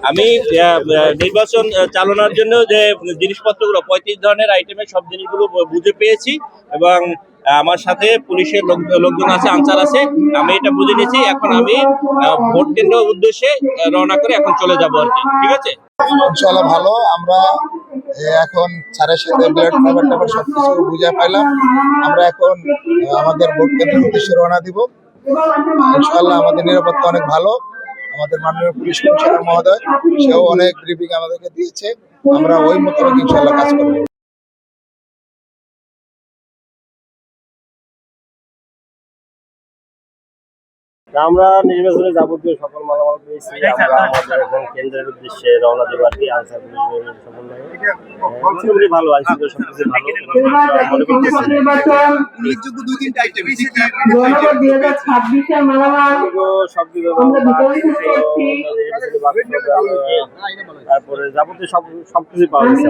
আমি নির্বাচন চালানোর জন্য যে জিনিসপত্রগুলো 35 ধরনের আইটেমের সব জিনিসগুলো বুঝে পেয়েছি এবং আমার সাথে পুলিশের লোকজন আছে, আনসার আছে। আমি এটা বুঝে নিয়েছি। এখন আমি ভোট কেন্দ্রের উদ্দেশ্যে রওনা করে এখন চলে যাব আর কি। ঠিক আছে, ইনশাআল্লাহ ভালো। আমরা এখন স্যারের সাথে ব্লাড পেপার সবকিছু বুঝে পাইলাম। আমরা এখন আমাদের ভোট কেন্দ্রের উদ্দেশ্যে রওনা দিব। ইনশাআল্লাহ আমাদের নিরাপত্তা অনেক ভালো। আমাদের মাননীয় পুলিশ কমিশনার মহোদয় সেও অনেক ব্রিফিং আমাদেরকে দিয়েছে। আমরা ওই মোতাবেক ইনশাআল্লাহ কাজ করব। আমরা নির্বাচনে যাবতীয় সকল মালামাল পেয়েছি। আমরা আমাদের এখন কেন্দ্রের উদ্দেশ্যে রওনা দেব আর কি। আনসার মোটামুটি ভালো, আইনশৃঙ্খলা সবকিছু ভালো। তারপরে যাবতীয় সবকিছু পাওয়া গেছে।